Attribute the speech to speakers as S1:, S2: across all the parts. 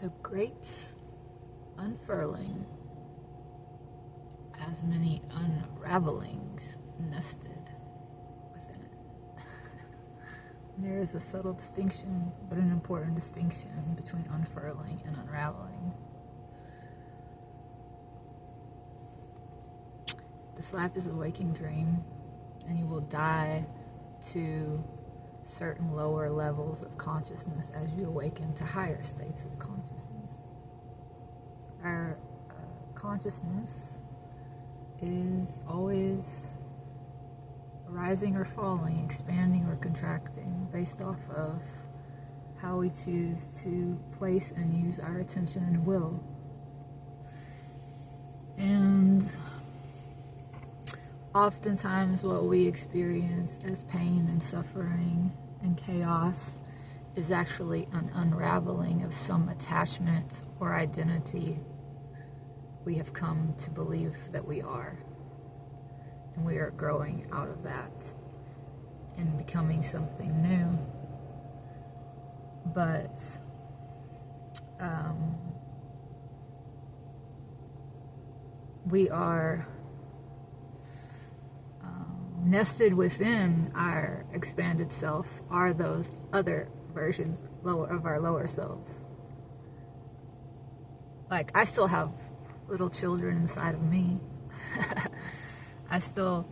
S1: The Great Unfurling has many unravelings nested within it. There is a subtle distinction, but an important distinction between unfurling and unraveling. This life is a waking dream, and you will die to certain lower levels of consciousness as you awaken to higher states of consciousness. Our consciousness is always rising or falling, expanding or contracting, based off of how we choose to place and use our attention and will. And oftentimes what we experience as pain and suffering and chaos is actually an unraveling of some attachment or identity we have come to believe that we are. And we are growing out of that and becoming something new. But we are nested within our expanded self are those other versions of our lower selves. Like, I still have little children inside of me. I still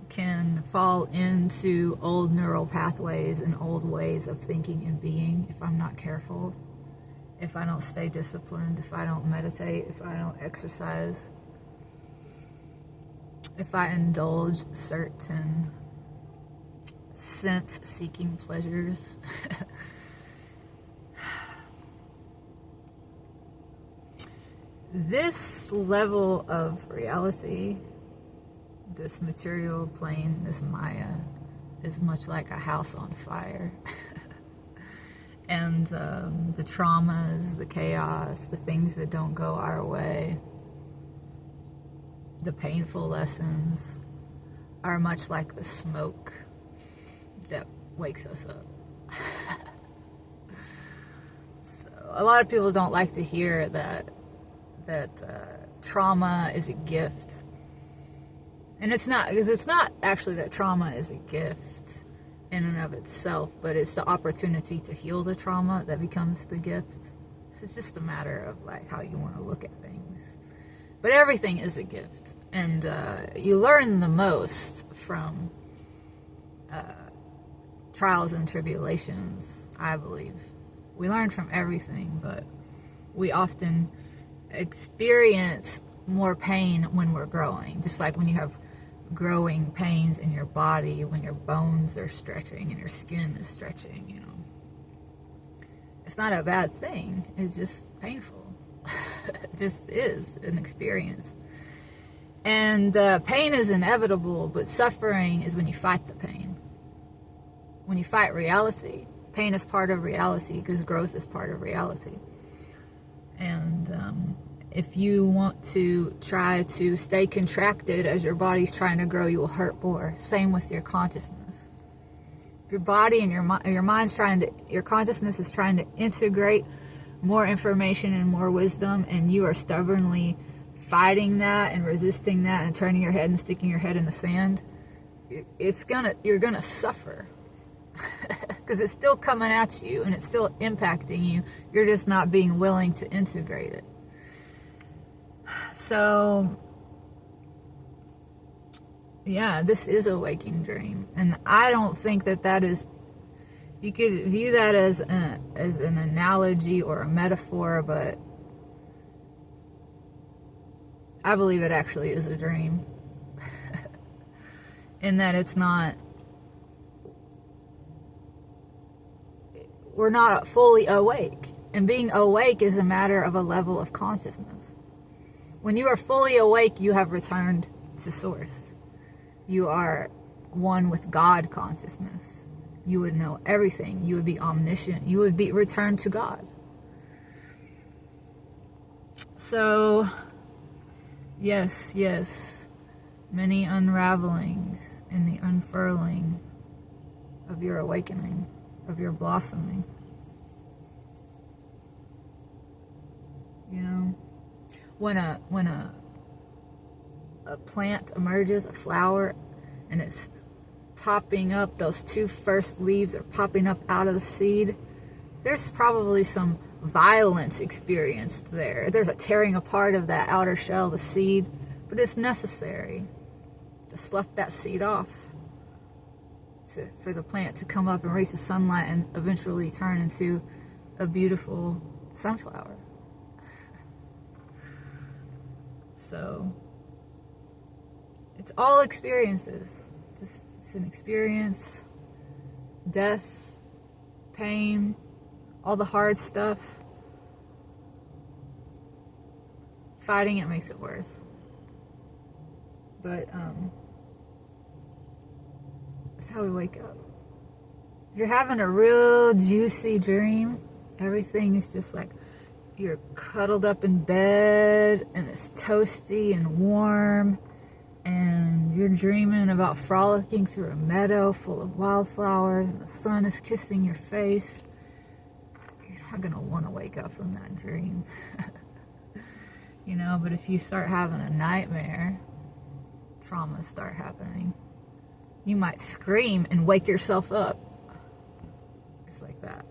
S1: can fall into old neural pathways and old ways of thinking and being if I'm not careful, if I don't stay disciplined, if I don't meditate, if I don't exercise, if I indulge certain sense-seeking pleasures. This level of reality, this material plane, this Maya, is much like a house on fire. And the traumas, the chaos, the things that don't go our way, the painful lessons are much like the smoke that wakes us up. So a lot of people don't like to hear that trauma is a gift. And it's not, because it's not actually that trauma is a gift in and of itself, but it's the opportunity to heal the trauma that becomes the gift. So it's just a matter of like how you want to look at things. But everything is a gift. And you learn the most from trials and tribulations, I believe. We learn from everything, but we often experience more pain when we're growing. Just like when you have growing pains in your body, when your bones are stretching and your skin is stretching, you know. It's not a bad thing. It's just painful. It just is an experience. And pain is inevitable, but suffering is when you fight the pain. When you fight reality, pain is part of reality because growth is part of reality. And if you want to try to stay contracted as your body's trying to grow, you will hurt more. Same with your consciousness. If your body and your mind's your consciousness is trying to integrate more information and more wisdom, and you are stubbornly fighting that and resisting that and turning your head and sticking your head in the sand, you're gonna suffer. Because it's still coming at you and it's still impacting you. You're just not being willing to integrate it. So, yeah, this is a waking dream. And I don't think that is, you could view that as an analogy or a metaphor, but I believe it actually is a dream. In that it's not, we're not fully awake. And being awake is a matter of a level of consciousness. When you are fully awake, you have returned to source. You are one with God consciousnness. You would know everything. You would be omniscient. You would be returned to God. So, yes, many unravelings in the unfurling of your awakening, of your blossoming. You know, when a plant emerges, a flower, and it's popping up, those two first leaves are popping up out of the seed, there's probably some violence experienced there. There's a tearing apart of that outer shell, the seed, but it's necessary to slough that seed off for the plant to come up and reach the sunlight and eventually turn into a beautiful sunflower. So it's all experiences. Just it's an experience. Death, pain, all the hard stuff. Fighting it makes it worse. But that's how we wake up. If you're having a real juicy dream, everything is just like you're cuddled up in bed and it's toasty and warm, and you're dreaming about frolicking through a meadow full of wildflowers and the sun is kissing your face, you're not gonna want to wake up from that dream. You know, but if you start having a nightmare, traumas start happening, you might scream and wake yourself up. It's like that.